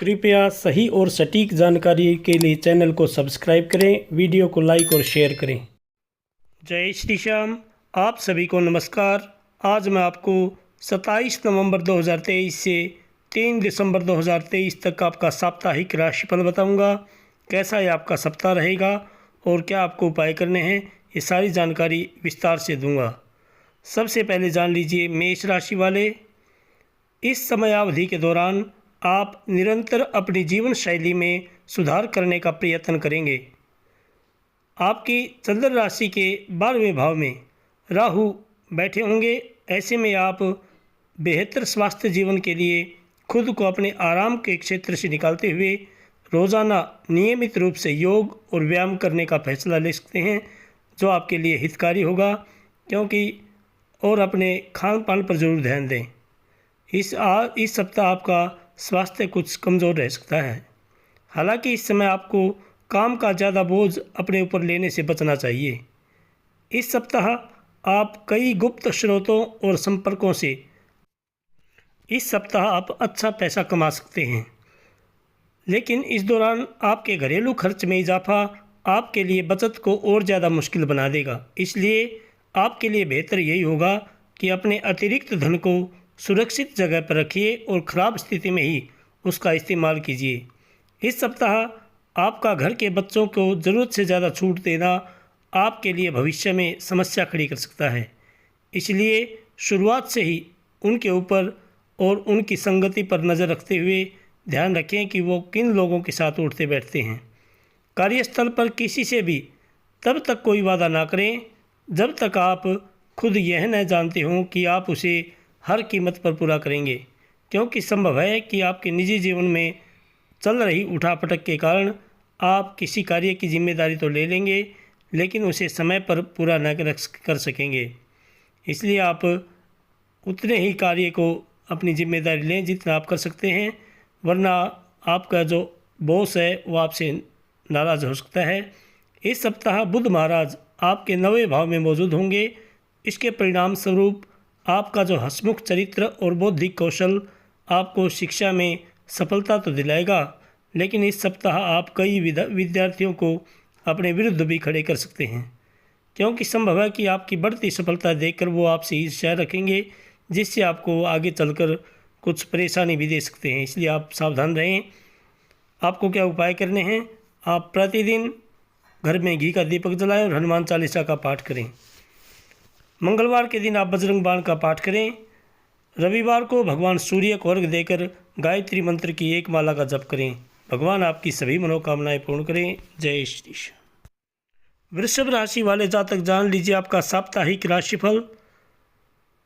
कृपया सही और सटीक जानकारी के लिए चैनल को सब्सक्राइब करें, वीडियो को लाइक और शेयर करें। जय श्री श्याम। आप सभी को नमस्कार। आज मैं आपको 27 नवंबर 2023 से 3 दिसंबर 2023 तक आपका साप्ताहिक राशिफल बताऊंगा। कैसा ये आपका सप्ताह रहेगा और क्या आपको उपाय करने हैं, ये सारी जानकारी विस्तार से दूंगा। सबसे पहले जान लीजिए मेष राशि वाले। इस समयावधि के दौरान आप निरंतर अपनी जीवन शैली में सुधार करने का प्रयत्न करेंगे। आपकी चंद्र राशि के 12वें भाव में राहु बैठे होंगे। ऐसे में आप बेहतर स्वास्थ्य जीवन के लिए खुद को अपने आराम के क्षेत्र से निकालते हुए रोज़ाना नियमित रूप से योग और व्यायाम करने का फैसला ले सकते हैं, जो आपके लिए हितकारी होगा। और अपने खान पान पर ज़रूर ध्यान दें। इस सप्ताह आपका स्वास्थ्य कुछ कमज़ोर रह सकता है। हालांकि इस समय आपको काम का ज़्यादा बोझ अपने ऊपर लेने से बचना चाहिए। इस सप्ताह आप कई गुप्त स्रोतों और संपर्कों से आप अच्छा पैसा कमा सकते हैं, लेकिन इस दौरान आपके घरेलू खर्च में इजाफा आपके लिए बचत को और ज़्यादा मुश्किल बना देगा। इसलिए आपके लिए बेहतर यही होगा कि अपने अतिरिक्त धन को सुरक्षित जगह पर रखिए और ख़राब स्थिति में ही उसका इस्तेमाल कीजिए। इस सप्ताह आपका घर के बच्चों को ज़रूरत से ज़्यादा छूट देना आपके लिए भविष्य में समस्या खड़ी कर सकता है। इसलिए शुरुआत से ही उनके ऊपर और उनकी संगति पर नज़र रखते हुए ध्यान रखें कि वो किन लोगों के साथ उठते बैठते हैं। कार्यस्थल पर किसी से भी तब तक कोई वादा ना करें जब तक आप खुद यह न जानते हों कि आप उसे हर कीमत पर पूरा करेंगे, क्योंकि संभव है कि आपके निजी जीवन में चल रही उठापटक के कारण आप किसी कार्य की जिम्मेदारी तो ले लेंगे, लेकिन उसे समय पर पूरा न कर सकेंगे। इसलिए आप उतने ही कार्य को अपनी जिम्मेदारी लें जितना आप कर सकते हैं, वरना आपका जो बॉस है वो आपसे नाराज़ हो सकता है। इस सप्ताह बुध महाराज आपके 9वें भाव में मौजूद होंगे। इसके परिणाम स्वरूप आपका जो हंसमुख चरित्र और बौद्धिक कौशल आपको शिक्षा में सफलता तो दिलाएगा, लेकिन इस सप्ताह आप कई विद्यार्थियों को अपने विरुद्ध भी खड़े कर सकते हैं, क्योंकि संभव है कि आपकी बढ़ती सफलता देखकर वो आपसे ईर्ष्या रखेंगे, जिससे आपको आगे चलकर कुछ परेशानी भी दे सकते हैं। इसलिए आप सावधान रहें। आपको क्या उपाय करने हैं? आप प्रतिदिन घर में घी का दीपक जलाएं और हनुमान चालीसा का पाठ करें। मंगलवार के दिन आप बजरंग बाण का पाठ करें। रविवार को भगवान सूर्य को अर्घ्य देकर गायत्री मंत्र की एक माला का जप करें। भगवान आपकी सभी मनोकामनाएं पूर्ण करें। जय श्री श्याम। वृषभ राशि वाले जातक जान लीजिए आपका साप्ताहिक राशिफल।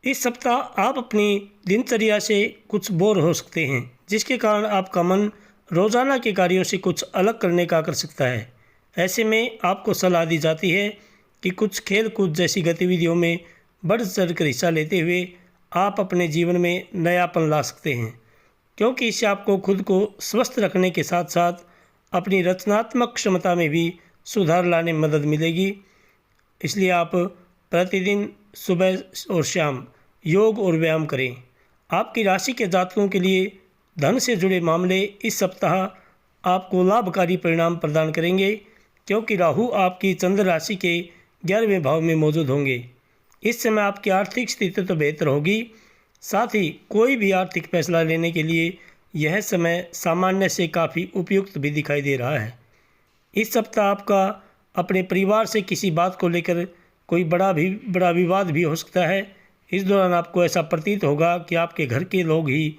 इस सप्ताह आप अपनी दिनचर्या से कुछ बोर हो सकते हैं, जिसके कारण आपका मन रोज़ाना के कार्यों से कुछ अलग करने का कर सकता है। ऐसे में आपको सलाह दी जाती है कि कुछ खेल कूद जैसी गतिविधियों में बढ़ चढ़ कर हिस्सा लेते हुए आप अपने जीवन में नयापन ला सकते हैं, क्योंकि इससे आपको खुद को स्वस्थ रखने के साथ साथ अपनी रचनात्मक क्षमता में भी सुधार लाने में मदद मिलेगी। इसलिए आप प्रतिदिन सुबह और शाम योग और व्यायाम करें। आपकी राशि के जातकों के लिए धन से जुड़े मामले इस सप्ताह आपको लाभकारी परिणाम प्रदान करेंगे, क्योंकि राहु आपकी चंद्र राशि के 11वें भाव में मौजूद होंगे। इस समय आपकी आर्थिक स्थिति तो बेहतर होगी, साथ ही कोई भी आर्थिक फैसला लेने के लिए यह समय सामान्य से काफ़ी उपयुक्त भी दिखाई दे रहा है। इस सप्ताह आपका अपने परिवार से किसी बात को लेकर कोई बड़ा विवाद भी हो सकता है। इस दौरान आपको ऐसा प्रतीत होगा कि आपके घर के लोग ही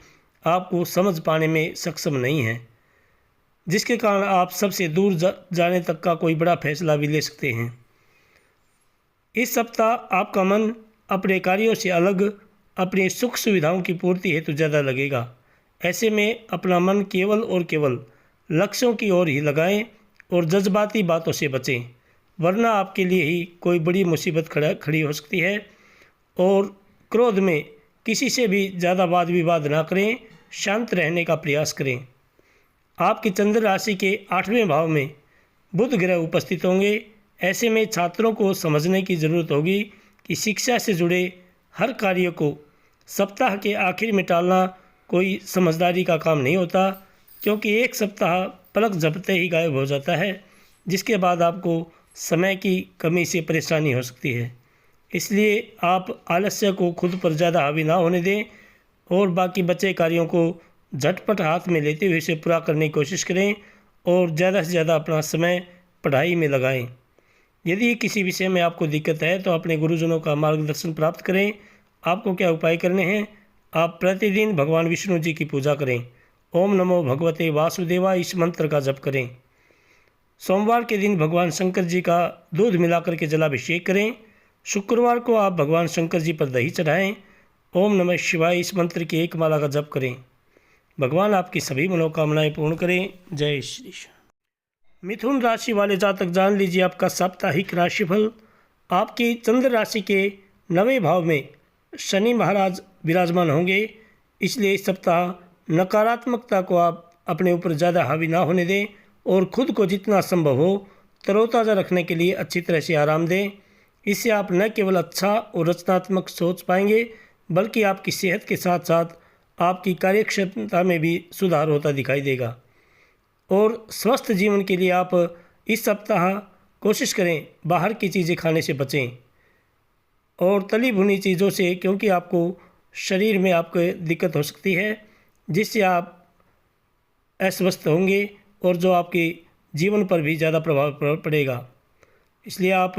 आपको समझ पाने में सक्षम नहीं हैं, जिसके कारण आप सबसे दूर जाने तक का कोई बड़ा फैसला भी ले सकते हैं। इस सप्ताह आपका मन अपने कार्यों से अलग अपनी सुख सुविधाओं की पूर्ति हेतु ज़्यादा लगेगा। ऐसे में अपना मन केवल और केवल लक्ष्यों की ओर ही लगाएं और जज्बाती बातों से बचें, वरना आपके लिए ही कोई बड़ी मुसीबत खड़ी हो सकती है। और क्रोध में किसी से भी ज़्यादा वाद विवाद ना करें, शांत रहने का प्रयास करें। आपकी चंद्र राशि के 8वें भाव में बुध ग्रह उपस्थित होंगे। ऐसे में छात्रों को समझने की ज़रूरत होगी कि शिक्षा से जुड़े हर कार्य को सप्ताह के आखिर में टालना कोई समझदारी का काम नहीं होता। क्योंकि एक सप्ताह पलक झपकते ही गायब हो जाता है, जिसके बाद आपको समय की कमी से परेशानी हो सकती है। इसलिए आप आलस्य को खुद पर ज़्यादा हावी ना होने दें और बाकी बचे कार्यों को झटपट हाथ में लेते हुए इसे पूरा करने की कोशिश करें और ज़्यादा से ज़्यादा अपना समय पढ़ाई में लगाएं। यदि किसी विषय में आपको दिक्कत है तो अपने गुरुजनों का मार्गदर्शन प्राप्त करें। आपको क्या उपाय करने हैं? आप प्रतिदिन भगवान विष्णु जी की पूजा करें। ओम नमो भगवते वासुदेवाय इस मंत्र का जप करें। सोमवार के दिन भगवान शंकर जी का दूध मिलाकर के जलाभिषेक करें। शुक्रवार को आप भगवान शंकर जी पर दही चढ़ाएं। ओम नमः शिवाय इस मंत्र की एक माला का जप करें। भगवान आपकी सभी मनोकामनाएं पूर्ण करें। जय श्री कृष्ण। मिथुन राशि वाले जातक जान लीजिए आपका साप्ताहिक राशिफल। आपकी चंद्र राशि के 9वें भाव में शनि महाराज विराजमान होंगे, इसलिए इस सप्ताह नकारात्मकता को आप अपने ऊपर ज़्यादा हावी ना होने दें और ख़ुद को जितना संभव हो तरोताज़ा रखने के लिए अच्छी तरह से आराम दें। इससे आप न केवल अच्छा और रचनात्मक सोच पाएंगे, बल्कि आपकी सेहत के साथ साथ आपकी कार्यक्षमता में भी सुधार होता दिखाई देगा। और स्वस्थ जीवन के लिए आप इस सप्ताह कोशिश करें बाहर की चीज़ें खाने से बचें और तली भुनी चीज़ों से, क्योंकि आपको शरीर में आपको दिक्कत हो सकती है, जिससे आप अस्वस्थ होंगे और जो आपके जीवन पर भी ज़्यादा प्रभाव पड़ेगा। इसलिए आप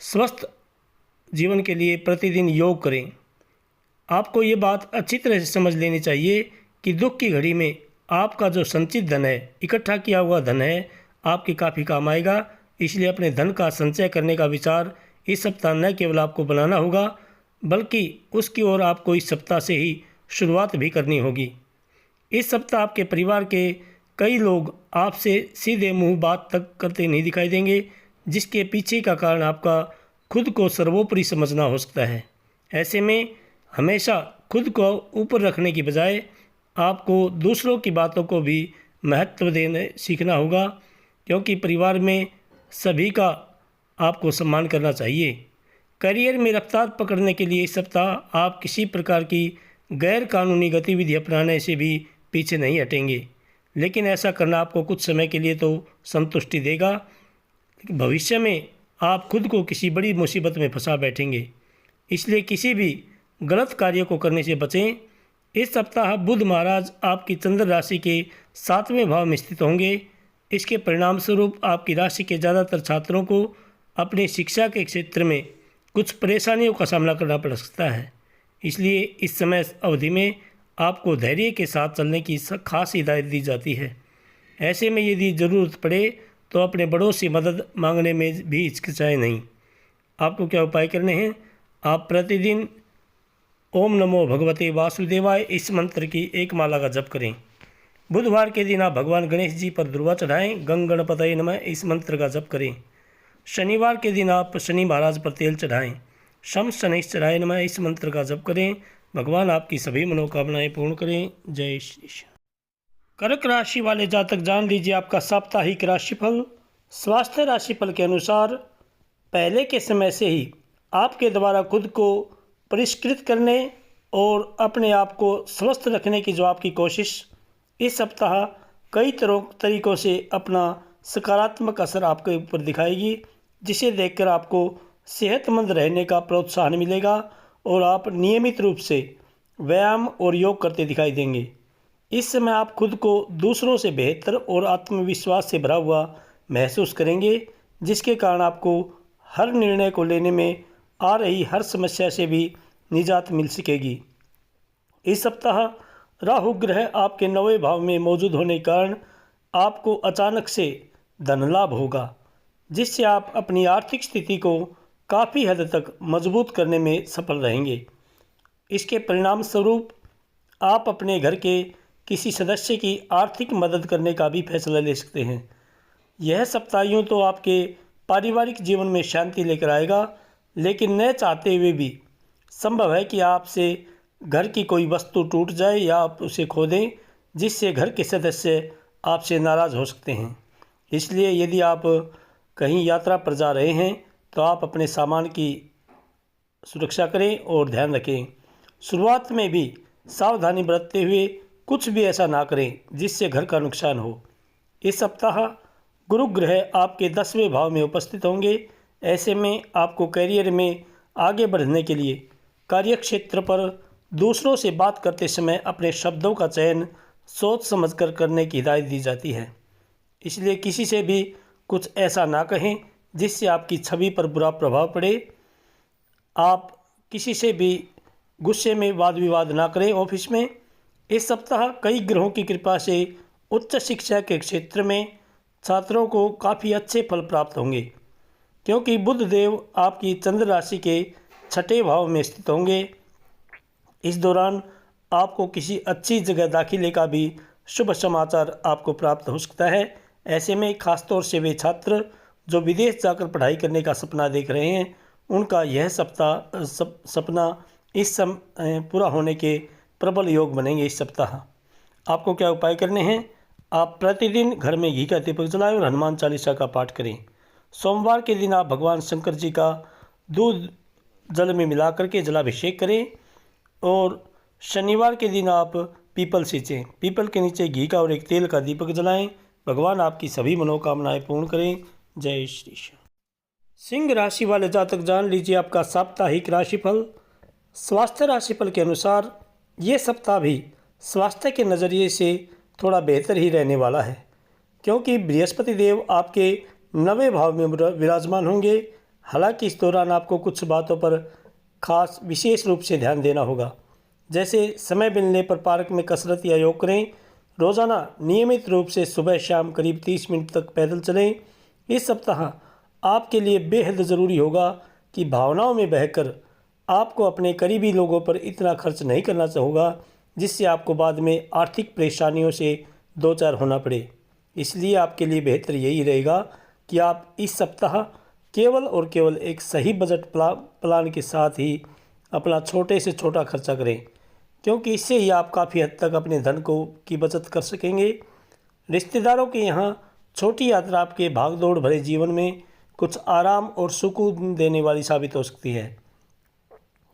स्वस्थ जीवन के लिए प्रतिदिन योग करें। आपको ये बात अच्छी तरह से समझ लेनी चाहिए कि दुख की घड़ी में आपका जो संचित धन है, इकट्ठा किया हुआ धन है, आपके काफ़ी काम आएगा। इसलिए अपने धन का संचय करने का विचार इस सप्ताह न केवल आपको बनाना होगा, बल्कि उसकी ओर आपको इस सप्ताह से ही शुरुआत भी करनी होगी। इस सप्ताह आपके परिवार के कई लोग आपसे सीधे मुंह बात तक करते नहीं दिखाई देंगे, जिसके पीछे का कारण आपका खुद को सर्वोपरि समझना हो सकता है। ऐसे में हमेशा खुद को ऊपर रखने की बजाय आपको दूसरों की बातों को भी महत्व देने सीखना होगा, क्योंकि परिवार में सभी का आपको सम्मान करना चाहिए। करियर में रफ्तार पकड़ने के लिए इस सप्ताह आप किसी प्रकार की गैर कानूनी गतिविधि अपनाने से भी पीछे नहीं हटेंगे, लेकिन ऐसा करना आपको कुछ समय के लिए तो संतुष्टि देगा, लेकिन भविष्य में आप खुद को किसी बड़ी मुसीबत में फंसा बैठेंगे। इसलिए किसी भी गलत कार्य को करने से बचें। इस सप्ताह बुध महाराज आपकी चंद्र राशि के 7वें भाव में स्थित होंगे। इसके परिणाम स्वरूप आपकी राशि के ज़्यादातर छात्रों को अपनी शिक्षा के क्षेत्र में कुछ परेशानियों का सामना करना पड़ सकता है। इसलिए इस समय अवधि में आपको धैर्य के साथ चलने की खास हिदायत दी जाती है। ऐसे में यदि ज़रूरत पड़े तो अपने बड़ों से मदद मांगने में भी हिचकिचाएं नहीं। आपको क्या उपाय करने हैं? आप प्रतिदिन ओम नमो भगवते वासुदेवाय इस मंत्र की एक माला का जप करें। बुधवार के दिन आप भगवान गणेश जी पर दुर्वा चढ़ाएं। गंग गणपतये नमः इस मंत्र का जप करें। शनिवार के दिन आप शनि महाराज पर तेल चढ़ाएं। शम शनैश्चराय नमः इस मंत्र का जप करें। भगवान आपकी सभी मनोकामनाएं पूर्ण करें। जय श्री कृष्ण। कर्क राशि वाले जातक जान लीजिए आपका साप्ताहिक राशिफल। स्वास्थ्य राशिफल के अनुसार पहले के समय से ही आपके द्वारा खुद को परिष्कृत करने और अपने आप को स्वस्थ रखने की जो आपकी कोशिश इस सप्ताह कई तरीकों से अपना सकारात्मक असर आपके ऊपर दिखाएगी, जिसे देखकर आपको सेहतमंद रहने का प्रोत्साहन मिलेगा और आप नियमित रूप से व्यायाम और योग करते दिखाई देंगे। इस समय आप खुद को दूसरों से बेहतर और आत्मविश्वास से भरा हुआ महसूस करेंगे, जिसके कारण आपको हर निर्णय को लेने में आ रही हर समस्या से भी निजात मिल सकेगी। इस सप्ताह राहु ग्रह आपके 9वें भाव में मौजूद होने के कारण आपको अचानक से धन लाभ होगा, जिससे आप अपनी आर्थिक स्थिति को काफ़ी हद तक मजबूत करने में सफल रहेंगे। इसके परिणाम स्वरूप आप अपने घर के किसी सदस्य की आर्थिक मदद करने का भी फैसला ले सकते हैं। यह सप्ताह यूँ तो आपके पारिवारिक जीवन में शांति लेकर आएगा, लेकिन न चाहते हुए भी संभव है कि आपसे घर की कोई वस्तु टूट जाए या आप उसे खो दें, जिससे घर के सदस्य आपसे नाराज़ हो सकते हैं। इसलिए यदि आप कहीं यात्रा पर जा रहे हैं तो आप अपने सामान की सुरक्षा करें और ध्यान रखें। शुरुआत में भी सावधानी बरतते हुए कुछ भी ऐसा ना करें जिससे घर का नुकसान हो। इस सप्ताह गुरु ग्रह आपके 10वें भाव में उपस्थित होंगे। ऐसे में आपको करियर में आगे बढ़ने के लिए कार्यक्षेत्र पर दूसरों से बात करते समय अपने शब्दों का चयन सोच समझकर करने की हिदायत दी जाती है। इसलिए किसी से भी कुछ ऐसा ना कहें जिससे आपकी छवि पर बुरा प्रभाव पड़े। आप किसी से भी गुस्से में वाद विवाद ना करें ऑफिस में। इस सप्ताह कई ग्रहों की कृपा से उच्च शिक्षा के क्षेत्र में छात्रों को काफ़ी अच्छे फल प्राप्त होंगे, क्योंकि बुध देव आपकी चंद्र राशि के 6ठे भाव में स्थित होंगे। इस दौरान आपको किसी अच्छी जगह दाखिले का भी शुभ समाचार आपको प्राप्त हो सकता है। ऐसे में खासतौर से वे छात्र जो विदेश जाकर पढ़ाई करने का सपना देख रहे हैं, उनका यह सपना इस समय पूरा होने के प्रबल योग बनेंगे। इस सप्ताह आपको क्या उपाय करने हैं? आप प्रतिदिन घर में घी का दीपक जलाएं और हनुमान चालीसा का पाठ करें। सोमवार के दिन आप भगवान शंकर जी का दूध जल में मिला करके जलाभिषेक करें और शनिवार के दिन आप पीपल सींचें। पीपल के नीचे घी का और एक तेल का दीपक जलाएं। भगवान आपकी सभी मनोकामनाएं पूर्ण करें। जय श्री श्याम। सिंह राशि वाले जातक जान लीजिए आपका साप्ताहिक राशिफल। स्वास्थ्य राशिफल के अनुसार ये सप्ताह भी स्वास्थ्य के नज़रिए से थोड़ा बेहतर ही रहने वाला है, क्योंकि बृहस्पति देव आपके 9वें भाव में विराजमान होंगे। हालांकि इस दौरान आपको कुछ बातों पर खास विशेष रूप से ध्यान देना होगा, जैसे समय मिलने पर पार्क में कसरत या योग करें। रोज़ाना नियमित रूप से सुबह शाम करीब 30 मिनट तक पैदल चलें। इस सप्ताह आपके लिए बेहद ज़रूरी होगा कि भावनाओं में बहकर आपको अपने करीबी लोगों पर इतना खर्च नहीं करना होगा जिससे आपको बाद में आर्थिक परेशानियों से दो चार होना पड़े। इसलिए आपके लिए बेहतर यही रहेगा कि आप इस सप्ताह केवल और केवल एक सही बजट प्लान के साथ ही अपना छोटे से छोटा खर्चा करें, क्योंकि इससे ही आप काफ़ी हद तक अपने धन की बचत कर सकेंगे। रिश्तेदारों के यहाँ छोटी यात्रा आपके भागदौड़ भरे जीवन में कुछ आराम और सुकून देने वाली साबित हो सकती है।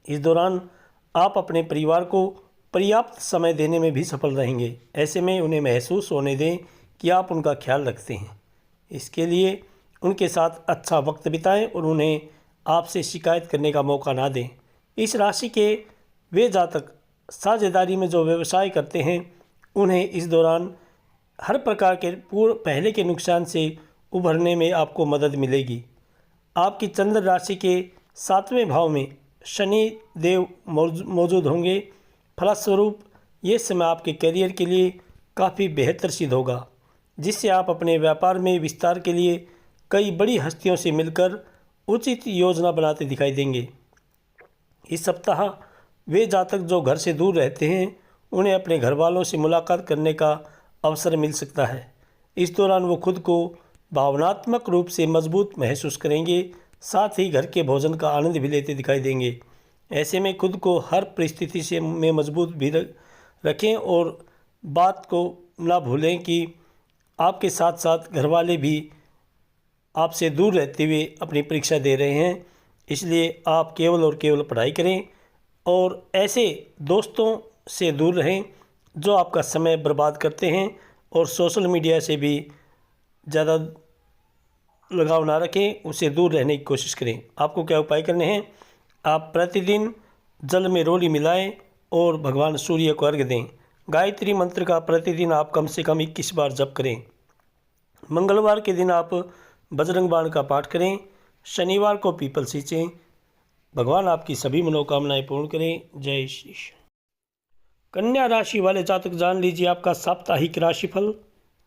इस दौरान आप अपने परिवार को पर्याप्त समय देने में भी सफल रहेंगे। ऐसे में उन्हें महसूस होने दें कि आप उनका ख्याल रखते हैं। इसके लिए उनके साथ अच्छा वक्त बिताएं और उन्हें आपसे शिकायत करने का मौका ना दें। इस राशि के वे जातक साझेदारी में जो व्यवसाय करते हैं, उन्हें इस दौरान हर प्रकार के पहले के नुकसान से उभरने में आपको मदद मिलेगी। आपकी चंद्र राशि के 7वें भाव में शनि देव मौजूद होंगे। फलस्वरूप ये समय आपके करियर के लिए काफ़ी बेहतर सिद्ध होगा, जिससे आप अपने व्यापार में विस्तार के लिए कई बड़ी हस्तियों से मिलकर उचित योजना बनाते दिखाई देंगे। इस सप्ताह वे जातक जो घर से दूर रहते हैं, उन्हें अपने घर वालों से मुलाकात करने का अवसर मिल सकता है। इस दौरान वो खुद को भावनात्मक रूप से मजबूत महसूस करेंगे, साथ ही घर के भोजन का आनंद भी लेते दिखाई देंगे। ऐसे में खुद को हर परिस्थिति में मजबूत भी रखें और बात को ना भूलें कि आपके साथ साथ घर वाले भी आपसे दूर रहते हुए अपनी परीक्षा दे रहे हैं। इसलिए आप केवल और केवल पढ़ाई करें और ऐसे दोस्तों से दूर रहें जो आपका समय बर्बाद करते हैं, और सोशल मीडिया से भी ज़्यादा लगाव ना रखें, उससे दूर रहने की कोशिश करें। आपको क्या उपाय करने हैं? आप प्रतिदिन जल में रोली मिलाएं और भगवान सूर्य को अर्घ्य दें। गायत्री मंत्र का प्रतिदिन आप कम से कम 21 बार जप करें। मंगलवार के दिन आप बजरंग बाण का पाठ करें। शनिवार को पीपल सींचें। भगवान आपकी सभी मनोकामनाएं पूर्ण करें। जय श्री कृष्ण। कन्या राशि वाले जातक जान लीजिए आपका साप्ताहिक राशिफल।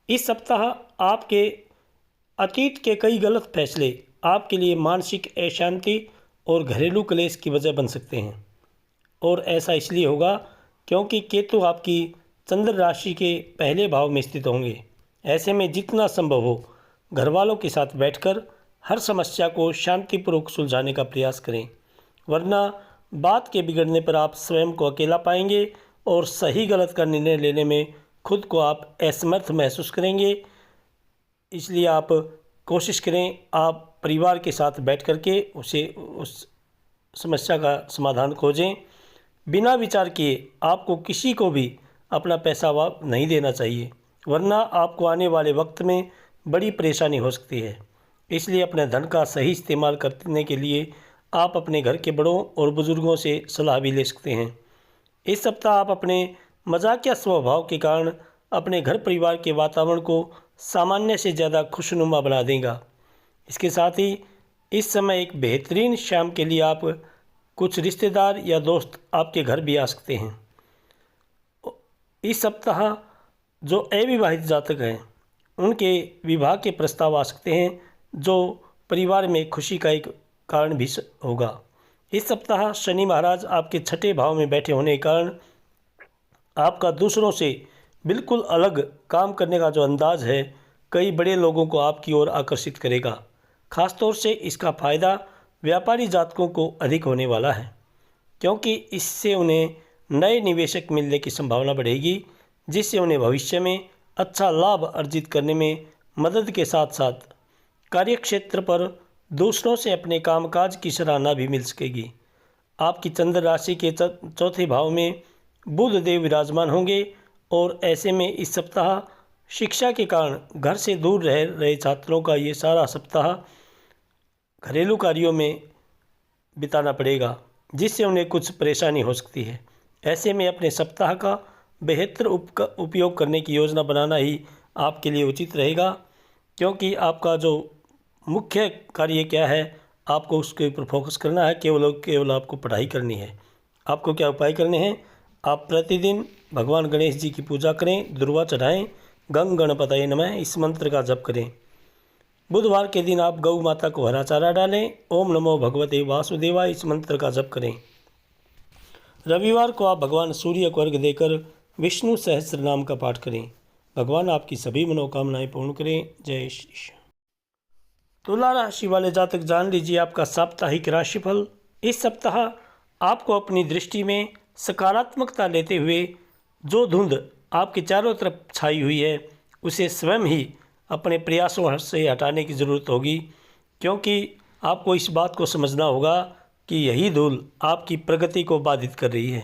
इस सप्ताह आपके अतीत के कई गलत फैसले आपके लिए मानसिक अशांति और घरेलू क्लेश की वजह बन सकते हैं, और ऐसा इसलिए होगा क्योंकि केतु आपकी चंद्र राशि के पहले भाव में स्थित होंगे। ऐसे में जितना संभव हो घर वालों के साथ बैठकर हर समस्या को शांतिपूर्वक सुलझाने का प्रयास करें, वरना बात के बिगड़ने पर आप स्वयं को अकेला पाएंगे और सही गलत का निर्णय लेने में खुद को आप असमर्थ महसूस करेंगे। इसलिए आप कोशिश करें आप परिवार के साथ बैठ कर के उस समस्या का समाधान खोजें। बिना विचार किए आपको किसी को भी अपना पैसा नहीं देना चाहिए, वरना आपको आने वाले वक्त में बड़ी परेशानी हो सकती है। इसलिए अपने धन का सही इस्तेमाल करने के लिए आप अपने घर के बड़ों और बुज़ुर्गों से सलाह भी ले सकते हैं। इस सप्ताह आप अपने मजाकिया स्वभाव के कारण अपने घर परिवार के वातावरण को सामान्य से ज़्यादा खुशनुमा बना देगा। इसके साथ ही इस समय एक बेहतरीन शाम के लिए आप कुछ रिश्तेदार या दोस्त आपके घर भी आ सकते हैं। इस सप्ताह जो अविवाहित जातक हैं उनके विवाह के प्रस्ताव आ सकते हैं, जो परिवार में खुशी का एक कारण भी होगा। इस सप्ताह शनि महाराज आपके छठे भाव में बैठे होने के कारण आपका दूसरों से बिल्कुल अलग काम करने का जो अंदाज है कई बड़े लोगों को आपकी ओर आकर्षित करेगा। ख़ासतौर से इसका फ़ायदा व्यापारी जातकों को अधिक होने वाला है, क्योंकि इससे उन्हें नए निवेशक मिलने की संभावना बढ़ेगी, जिससे उन्हें भविष्य में अच्छा लाभ अर्जित करने में मदद के साथ साथ कार्यक्षेत्र पर दूसरों से अपने कामकाज की सराहना भी मिल सकेगी। आपकी चंद्र राशि के चौथे भाव में बुध देव विराजमान होंगे और ऐसे में इस सप्ताह शिक्षा के कारण घर से दूर रह रहे छात्रों का ये सारा सप्ताह घरेलू कार्यों में बिताना पड़ेगा, जिससे उन्हें कुछ परेशानी हो सकती है। ऐसे में अपने सप्ताह का बेहतर उपयोग करने की योजना बनाना ही आपके लिए उचित रहेगा, क्योंकि आपका जो मुख्य कार्य क्या है आपको उसके ऊपर फोकस करना है। केवल आपको पढ़ाई करनी है। आपको क्या उपाय करने हैं? आप प्रतिदिन भगवान गणेश जी की पूजा करें, दुर्वा चढ़ाएं, गंग गणपतये नमः इस मंत्र का जप करें। बुधवार के दिन आप गौ माता को हरा चारा डालें, ओम नमो भगवते वासुदेवाय इस मंत्र का जप करें। रविवार को आप भगवान सूर्य को अर्घ्य देकर विष्णु सहस्त्र नाम का पाठ करें। भगवान आपकी सभी मनोकामनाएं पूर्ण करें। जय श्री कृष्ण। तुला राशि वाले जातक जान लीजिए आपका साप्ताहिक राशिफल। इस सप्ताह आपको अपनी दृष्टि में सकारात्मकता लेते हुए जो धुंध आपके चारों तरफ छाई हुई है उसे स्वयं ही अपने प्रयासों से हटाने की ज़रूरत होगी, क्योंकि आपको इस बात को समझना होगा कि यही धूल आपकी प्रगति को बाधित कर रही है।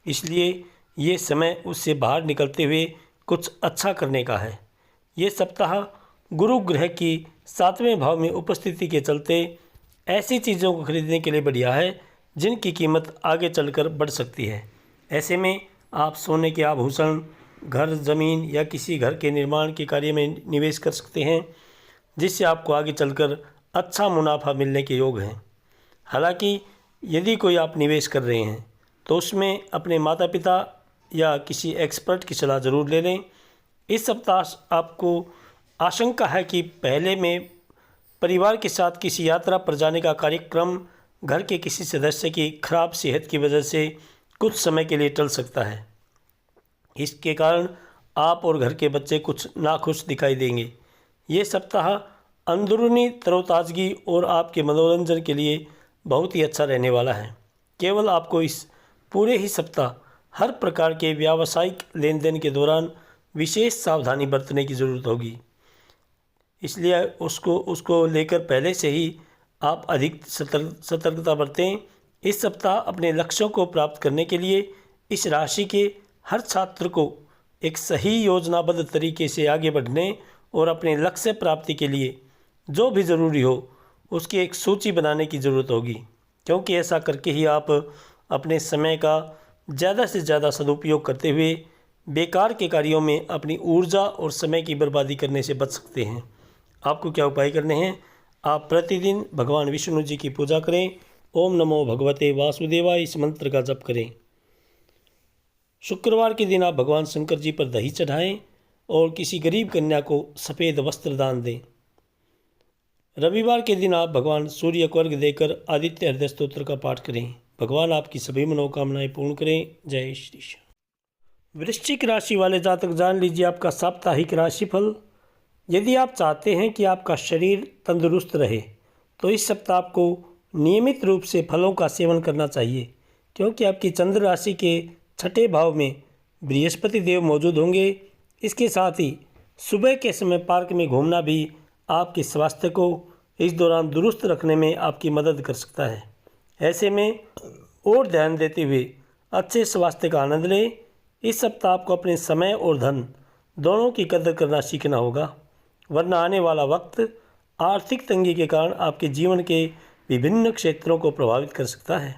इसलिए ये समय उससे बाहर निकलते हुए कुछ अच्छा करने का है। ये सप्ताह गुरु ग्रह की 7वें भाव में उपस्थिति के चलते ऐसी चीज़ों को खरीदने के लिए बढ़िया है जिनकी कीमत आगे चलकर बढ़ सकती है। ऐसे में आप सोने के आभूषण, घर, ज़मीन या किसी घर के निर्माण के कार्य में निवेश कर सकते हैं, जिससे आपको आगे चलकर अच्छा मुनाफा मिलने के योग हैं। हालांकि यदि कोई आप निवेश कर रहे हैं तो उसमें अपने माता पिता या किसी एक्सपर्ट की सलाह ज़रूर ले लें। इस सप्ताह आपको आशंका है कि पहले में परिवार के साथ किसी यात्रा पर जाने का कार्यक्रम घर के किसी सदस्य की खराब सेहत की वजह से कुछ समय के लिए टल सकता है। इसके कारण आप और घर के बच्चे कुछ नाखुश दिखाई देंगे। ये सप्ताह अंदरूनी तरोताज़गी और आपके मनोरंजन के लिए बहुत ही अच्छा रहने वाला है। केवल आपको इस पूरे ही सप्ताह हर प्रकार के व्यावसायिक लेन देन के दौरान विशेष सावधानी बरतने की ज़रूरत होगी। इसलिए उसको लेकर पहले से ही आप अधिक सतर्कता बरतें। इस सप्ताह अपने लक्ष्यों को प्राप्त करने के लिए इस राशि के हर छात्र को एक सही योजनाबद्ध तरीके से आगे बढ़ने और अपने लक्ष्य प्राप्ति के लिए जो भी ज़रूरी हो उसकी एक सूची बनाने की ज़रूरत होगी, क्योंकि ऐसा करके ही आप अपने समय का ज़्यादा से ज़्यादा सदुपयोग करते हुए बेकार के कार्यों में अपनी ऊर्जा और समय की बर्बादी करने से बच सकते हैं। आपको क्या उपाय करने हैं? आप प्रतिदिन भगवान विष्णु जी की पूजा करें, ओम नमो भगवते वासुदेवाय इस मंत्र का जप करें। शुक्रवार के दिन आप भगवान शंकर जी पर दही चढ़ाएं और किसी गरीब कन्या को सफ़ेद वस्त्र दान दें। रविवार के दिन आप भगवान सूर्य को अर्घ्य देकर आदित्य हृदय स्तोत्र का पाठ करें। भगवान आपकी सभी मनोकामनाएं पूर्ण करें। जय श्री कृष्ण। वृश्चिक राशि वाले जातक जान लीजिए आपका साप्ताहिक राशिफल। यदि आप चाहते हैं कि आपका शरीर तंदुरुस्त रहे तो इस सप्ताह आपको नियमित रूप से फलों का सेवन करना चाहिए, क्योंकि आपकी चंद्र राशि के छठे भाव में बृहस्पति देव मौजूद होंगे। इसके साथ ही सुबह के समय पार्क में घूमना भी आपके स्वास्थ्य को इस दौरान दुरुस्त रखने में आपकी मदद कर सकता है। ऐसे में और ध्यान देते हुए अच्छे स्वास्थ्य का आनंद लें। इस सप्ताह आपको अपने समय और धन दोनों की कदर करना सीखना होगा, वरना आने वाला वक्त आर्थिक तंगी के कारण आपके जीवन के विभिन्न क्षेत्रों को प्रभावित कर सकता है,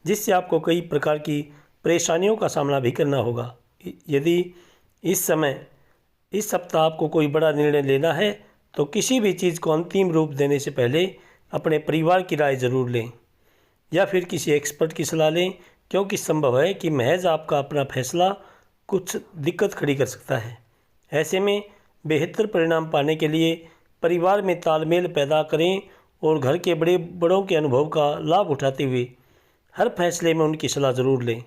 जिससे आपको कई प्रकार की परेशानियों का सामना भी करना होगा। यदि इस सप्ताह आपको कोई बड़ा निर्णय लेना है तो किसी भी चीज़ को अंतिम रूप देने से पहले अपने परिवार की राय ज़रूर लें या फिर किसी एक्सपर्ट की सलाह लें, क्योंकि संभव है कि महज आपका अपना फैसला कुछ दिक्कत खड़ी कर सकता है। ऐसे में बेहतर परिणाम पाने के लिए परिवार में तालमेल पैदा करें और घर के बड़ों के अनुभव का लाभ उठाते हुए हर फैसले में उनकी सलाह ज़रूर लें,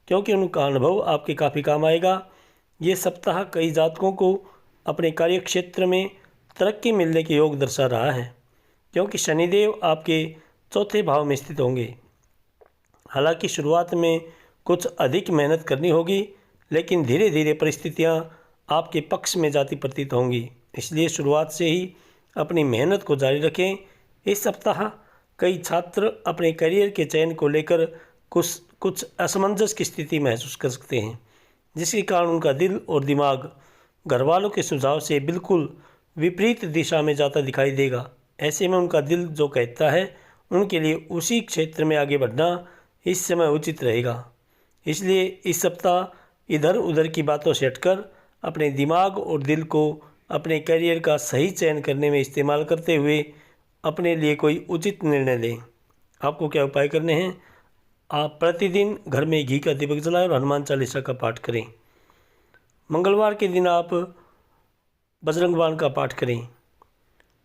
क्योंकि उनका अनुभव आपके काफ़ी काम आएगा। ये सप्ताह कई जातकों को अपने कार्य क्षेत्र में तरक्की मिलने के योग दर्शा रहा है, क्योंकि शनिदेव आपके चौथे भाव में स्थित होंगे। हालांकि शुरुआत में कुछ अधिक मेहनत करनी होगी, लेकिन धीरे धीरे परिस्थितियां आपके पक्ष में जाती प्रतीत होंगी, इसलिए शुरुआत से ही अपनी मेहनत को जारी रखें। इस सप्ताह कई छात्र अपने करियर के चयन को लेकर कुछ असमंजस की स्थिति महसूस कर सकते हैं, जिसके कारण उनका दिल और दिमाग घरवालों के सुझाव से बिल्कुल विपरीत दिशा में जाता दिखाई देगा। ऐसे में उनका दिल जो कहता है उनके लिए उसी क्षेत्र में आगे बढ़ना इस समय उचित रहेगा। इसलिए इस सप्ताह इधर उधर की बातों से हटकर अपने दिमाग और दिल को अपने करियर का सही चयन करने में इस्तेमाल करते हुए अपने लिए कोई उचित निर्णय लें। आपको क्या उपाय करने हैं? आप प्रतिदिन घर में घी का दीपक जलाएं और हनुमान चालीसा का पाठ करें। मंगलवार के दिन आप बजरंग बाण का पाठ करें।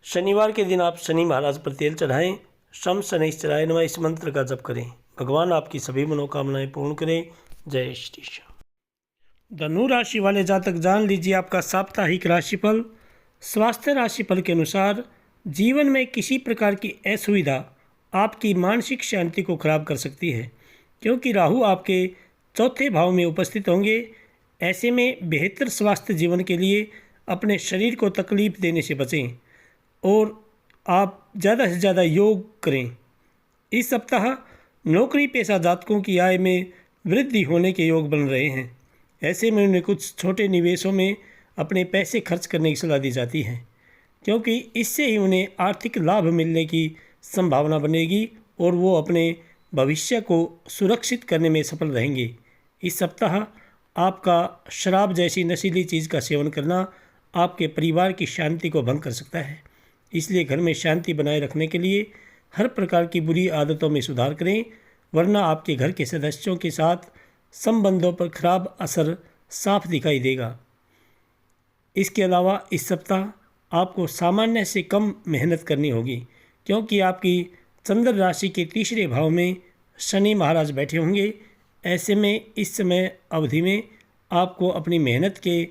शनिवार के दिन आप शनि महाराज पर तेल चढ़ाएं। शम शनैश्चराय नमः इस मंत्र का जप करें। भगवान आपकी सभी मनोकामनाएं पूर्ण करें। जय श्री श्याम। धनु राशि वाले जातक जान लीजिए आपका साप्ताहिक राशिफल। स्वास्थ्य राशिफल के अनुसार जीवन में किसी प्रकार की असुविधा आपकी मानसिक शांति को खराब कर सकती है, क्योंकि राहु आपके चौथे भाव में उपस्थित होंगे। ऐसे में बेहतर स्वास्थ्य जीवन के लिए अपने शरीर को तकलीफ देने से बचें और आप ज़्यादा से ज़्यादा योग करें। इस सप्ताह नौकरी पेशा जातकों की आय में वृद्धि होने के योग बन रहे हैं। ऐसे में उन्हें कुछ छोटे निवेशों में अपने पैसे खर्च करने की सलाह दी जाती है, क्योंकि इससे ही उन्हें आर्थिक लाभ मिलने की संभावना बनेगी और वो अपने भविष्य को सुरक्षित करने में सफल रहेंगे। इस सप्ताह आपका शराब जैसी नशीली चीज़ का सेवन करना आपके परिवार की शांति को भंग कर सकता है, इसलिए घर में शांति बनाए रखने के लिए हर प्रकार की बुरी आदतों में सुधार करें, वरना आपके घर के सदस्यों के साथ संबंधों पर खराब असर साफ दिखाई देगा। इसके अलावा इस सप्ताह आपको सामान्य से कम मेहनत करनी होगी, क्योंकि आपकी चंद्र राशि के तीसरे भाव में शनि महाराज बैठे होंगे। ऐसे में इस समय अवधि में आपको अपनी मेहनत के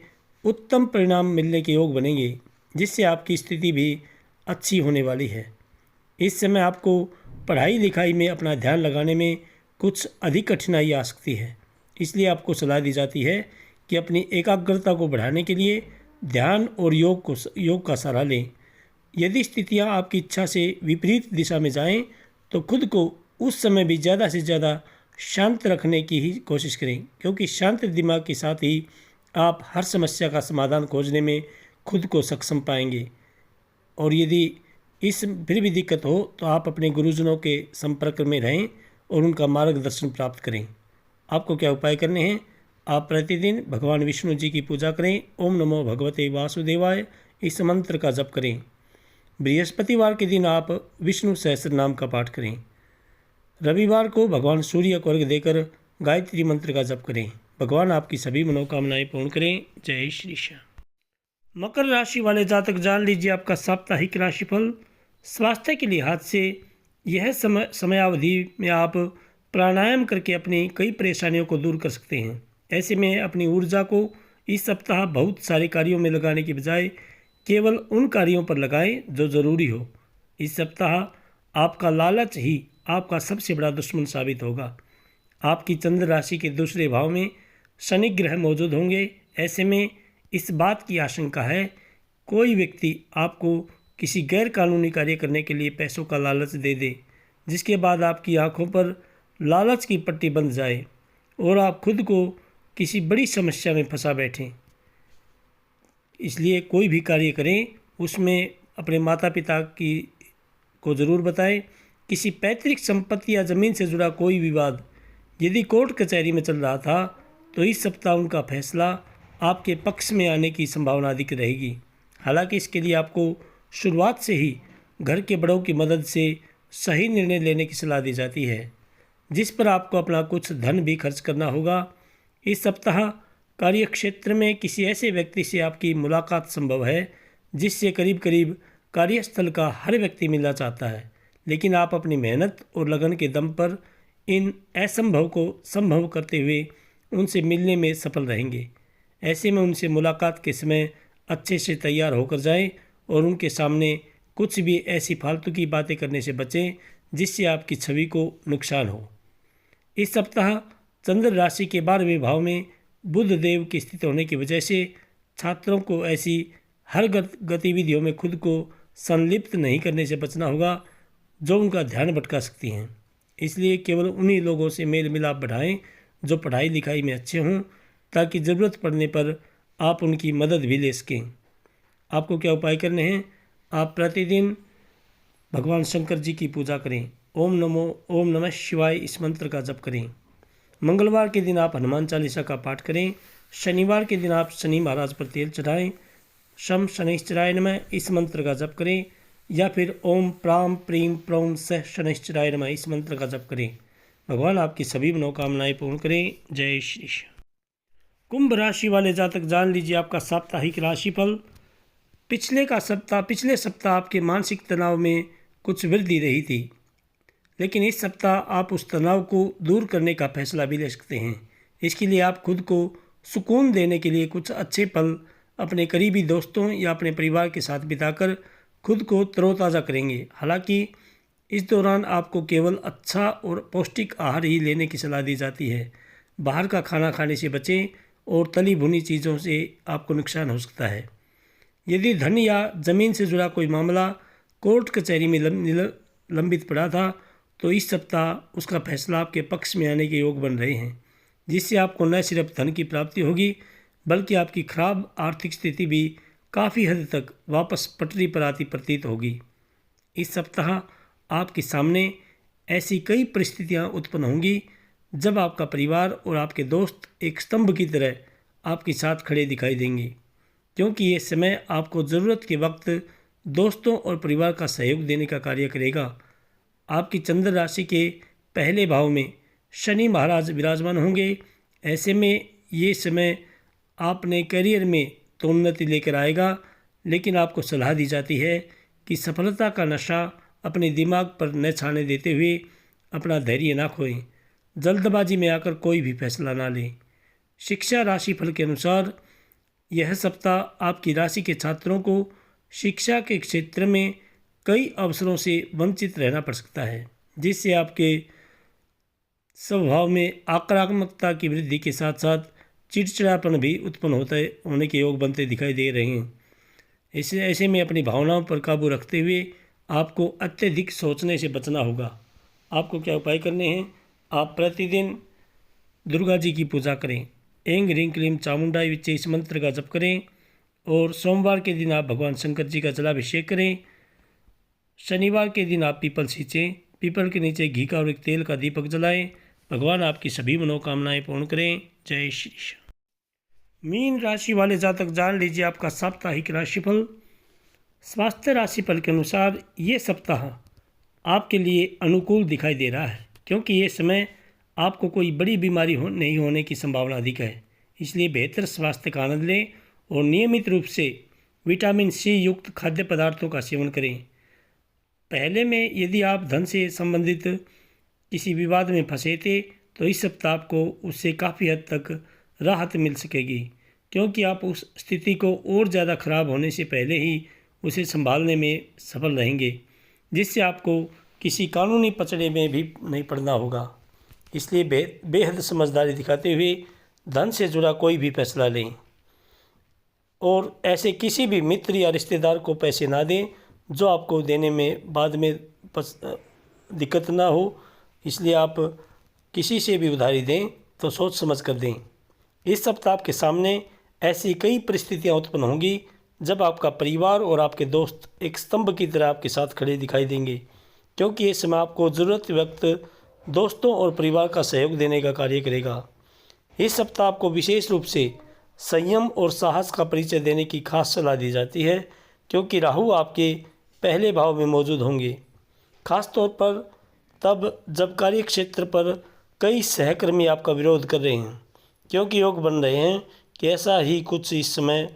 उत्तम परिणाम मिलने के योग बनेंगे, जिससे आपकी स्थिति भी अच्छी होने वाली है। इस समय आपको पढ़ाई लिखाई में अपना ध्यान लगाने में कुछ अधिक कठिनाई आ सकती है, इसलिए आपको सलाह दी जाती है कि अपनी एकाग्रता को बढ़ाने के लिए ध्यान और योग का सहारा लें। यदि स्थितियां आपकी इच्छा से विपरीत दिशा में जाएं, तो खुद को उस समय भी ज़्यादा से ज़्यादा शांत रखने की ही कोशिश करें, क्योंकि शांत दिमाग के साथ ही आप हर समस्या का समाधान खोजने में खुद को सक्षम पाएंगे। और यदि फिर भी दिक्कत हो तो आप अपने गुरुजनों के संपर्क में रहें और उनका मार्गदर्शन प्राप्त करें। आपको क्या उपाय करने हैं? आप प्रतिदिन भगवान विष्णु जी की पूजा करें। ओम नमो भगवते वासुदेवाय इस मंत्र का जप करें। बृहस्पतिवार के दिन आप विष्णु सहस्त्र नाम का पाठ करें। रविवार को भगवान सूर्य को अर्घ्य देकर गायत्री मंत्र का जप करें। भगवान आपकी सभी मनोकामनाएं पूर्ण करें। जय श्री श्याम। मकर राशि वाले जातक जान लीजिए आपका साप्ताहिक राशिफल। स्वास्थ्य के लिहाज से यह समयावधि में आप प्राणायाम करके अपनी कई परेशानियों को दूर कर सकते हैं। ऐसे में अपनी ऊर्जा को इस सप्ताह बहुत सारे कार्यों में लगाने की बजाय केवल उन कार्यों पर लगाएं जो ज़रूरी हो। इस सप्ताह आपका लालच ही आपका सबसे बड़ा दुश्मन साबित होगा। आपकी चंद्र राशि के दूसरे भाव में शनि ग्रह मौजूद होंगे। ऐसे में इस बात की आशंका है कोई व्यक्ति आपको किसी गैर कानूनी कार्य करने के लिए पैसों का लालच दे दे, जिसके बाद आपकी आंखों पर लालच की पट्टी बंध जाए और आप खुद को किसी बड़ी समस्या में फंसा बैठें। इसलिए कोई भी कार्य करें उसमें अपने माता पिता की को ज़रूर बताएं। किसी पैतृक संपत्ति या ज़मीन से जुड़ा कोई विवाद यदि कोर्ट कचहरी में चल रहा था तो इस सप्ताह उनका फैसला आपके पक्ष में आने की संभावना अधिक रहेगी। हालांकि इसके लिए आपको शुरुआत से ही घर के बड़ों की मदद से सही निर्णय लेने की सलाह दी जाती है, जिस पर आपको अपना कुछ धन भी खर्च करना होगा। इस सप्ताह कार्य क्षेत्र में किसी ऐसे व्यक्ति से आपकी मुलाकात संभव है जिससे करीब करीब कार्यस्थल का हर व्यक्ति मिलना चाहता है, लेकिन आप अपनी मेहनत और लगन के दम पर इन असंभव को संभव करते हुए उनसे मिलने में सफल रहेंगे। ऐसे में उनसे मुलाकात के समय अच्छे से तैयार होकर जाएं और उनके सामने कुछ भी ऐसी फालतू की बातें करने से बचें जिससे आपकी छवि को नुकसान हो। इस सप्ताह चंद्र राशि के 12वें भाव में बुध देव की स्थिति होने की वजह से छात्रों को ऐसी हर गतिविधियों में खुद को संलिप्त नहीं करने से बचना होगा जो उनका ध्यान भटका सकती हैं। इसलिए केवल उन्हीं लोगों से मेल मिलाप बढ़ाएं जो पढ़ाई लिखाई में अच्छे हों, ताकि ज़रूरत पड़ने पर आप उनकी मदद भी ले सकें। आपको क्या उपाय करने हैं? आप प्रतिदिन भगवान शंकर जी की पूजा करें। ओम नमः शिवाय इस मंत्र का जप करें। मंगलवार के दिन आप हनुमान चालीसा का पाठ करें। शनिवार के दिन आप शनि महाराज पर तेल चढ़ाएं। शम शनिश्चराय नमः इस मंत्र का जप करें, या फिर ओम प्राम प्रीम प्रौम सह शनिश्चराय नमः इस मंत्र का जप करें। भगवान आपकी सभी मनोकामनाएं पूर्ण करें। जय श्री कृष्ण। कुंभ राशि वाले जातक जान लीजिए आपका साप्ताहिक राशिफल। पिछले सप्ताह आपके मानसिक तनाव में कुछ वृद्धि रही थी, लेकिन इस सप्ताह आप उस तनाव को दूर करने का फैसला भी ले सकते हैं। इसके लिए आप खुद को सुकून देने के लिए कुछ अच्छे पल अपने करीबी दोस्तों या अपने परिवार के साथ बिताकर खुद को तरोताज़ा करेंगे। हालांकि इस दौरान आपको केवल अच्छा और पौष्टिक आहार ही लेने की सलाह दी जाती है। बाहर का खाना खाने से बचें और तली भुनी चीज़ों से आपको नुकसान हो सकता है। यदि धन या ज़मीन से जुड़ा कोई मामला कोर्ट कचहरी में लंबित पड़ा था तो इस सप्ताह उसका फैसला आपके पक्ष में आने के योग बन रहे हैं, जिससे आपको न सिर्फ धन की प्राप्ति होगी बल्कि आपकी खराब आर्थिक स्थिति भी काफ़ी हद तक वापस पटरी पर आती प्रतीत होगी। इस सप्ताह आपके सामने ऐसी कई परिस्थितियां उत्पन्न होंगी जब आपका परिवार और आपके दोस्त एक स्तंभ की तरह आपके साथ खड़े दिखाई देंगे, क्योंकि ये समय आपको ज़रूरत के वक्त दोस्तों और परिवार का सहयोग देने का कार्य करेगा। आपकी चंद्र राशि के पहले भाव में शनि महाराज विराजमान होंगे। ऐसे में ये समय आपने करियर में तो उन्नति लेकर आएगा, लेकिन आपको सलाह दी जाती है कि सफलता का नशा अपने दिमाग पर न छाने देते हुए अपना धैर्य ना खोएं, जल्दबाजी में आकर कोई भी फैसला ना लें। शिक्षा राशिफल के अनुसार यह सप्ताह आपकी राशि के छात्रों को शिक्षा के क्षेत्र में कई अवसरों से वंचित रहना पड़ सकता है, जिससे आपके स्वभाव में आक्रामकता की वृद्धि के साथ साथ चिड़चिड़ापन भी उत्पन्न होने के योग बनते दिखाई दे रहे हैं। ऐसे में अपनी भावनाओं पर काबू रखते हुए आपको अत्यधिक सोचने से बचना होगा। आपको क्या उपाय करने हैं? आप प्रतिदिन दुर्गा जी की पूजा करें। ऐं ह्रीं क्लीं चामुंडाई विच्चे इस मंत्र का जप करें, और सोमवार के दिन आप भगवान शंकर जी का जलाभिषेक करें। शनिवार के दिन आप पीपल सींचें, पीपल के नीचे घी का और एक तेल का दीपक जलाएं। भगवान आपकी सभी मनोकामनाएं पूर्ण करें। जय श्री कृष्ण। मीन राशि वाले जातक जान लीजिए आपका साप्ताहिक राशिफल। स्वास्थ्य राशिफल के अनुसार ये सप्ताह आपके लिए अनुकूल दिखाई दे रहा है, क्योंकि ये समय आपको कोई बड़ी बीमारी नहीं होने की संभावना अधिक है। इसलिए बेहतर स्वास्थ्य का आनंद लें और नियमित रूप से विटामिन सी युक्त खाद्य पदार्थों का सेवन करें। पहले में यदि आप धन से संबंधित किसी विवाद में फंसे थे तो इस सप्ताह आपको उससे काफ़ी हद तक राहत मिल सकेगी, क्योंकि आप उस स्थिति को और ज़्यादा खराब होने से पहले ही उसे संभालने में सफल रहेंगे, जिससे आपको किसी कानूनी पचड़े में भी नहीं पड़ना होगा। इसलिए बेहद समझदारी दिखाते हुए धन से जुड़ा कोई भी फैसला लें, और ऐसे किसी भी मित्र या रिश्तेदार को पैसे ना दें जो आपको देने में बाद में दिक्कत ना हो। इसलिए आप किसी से भी उधारी दें तो सोच समझ कर दें। इस सप्ताह आपके सामने ऐसी कई परिस्थितियां उत्पन्न होंगी जब आपका परिवार और आपके दोस्त एक स्तंभ की तरह आपके साथ खड़े दिखाई देंगे, क्योंकि ये समय आपको ज़रूरत वक्त दोस्तों और परिवार का सहयोग देने का कार्य करेगा। इस सप्ताह आपको विशेष रूप से संयम और साहस का परिचय देने की खास सलाह दी जाती है, क्योंकि राहु आपके पहले भाव में मौजूद होंगे, खास तौर पर तब जब कार्य क्षेत्र पर कई सहकर्मी आपका विरोध कर रहे हैं, क्योंकि योग बन रहे हैं कि ऐसा ही कुछ इस समय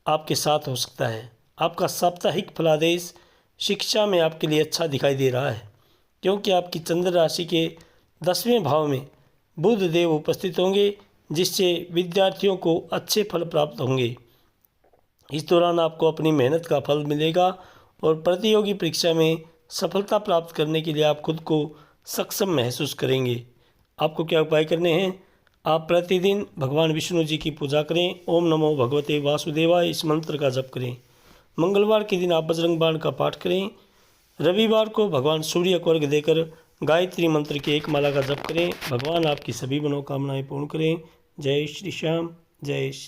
आपके साथ हो सकता है। आपका साप्ताहिक फलादेश शिक्षा में आपके लिए अच्छा दिखाई दे रहा है, क्योंकि आपकी चंद्र राशि के 10वें भाव में बुध देव उपस्थित होंगे, जिससे विद्यार्थियों को अच्छे फल प्राप्त होंगे। इस दौरान आपको अपनी मेहनत का फल मिलेगा और प्रतियोगी परीक्षा में सफलता प्राप्त करने के लिए आप खुद को सक्षम महसूस करेंगे। आपको क्या उपाय करने हैं? आप प्रतिदिन भगवान विष्णु जी की पूजा करें। ओम नमो भगवते वासुदेवाय इस मंत्र का जप करें। मंगलवार के दिन आप बजरंग बाण का पाठ करें। रविवार को भगवान सूर्य को अर्घ्य देकर गायत्री मंत्र की एक माला का जप करें। भगवान आपकी सभी मनोकामनाएं पूर्ण करें। जय श्री श्याम, जय श्री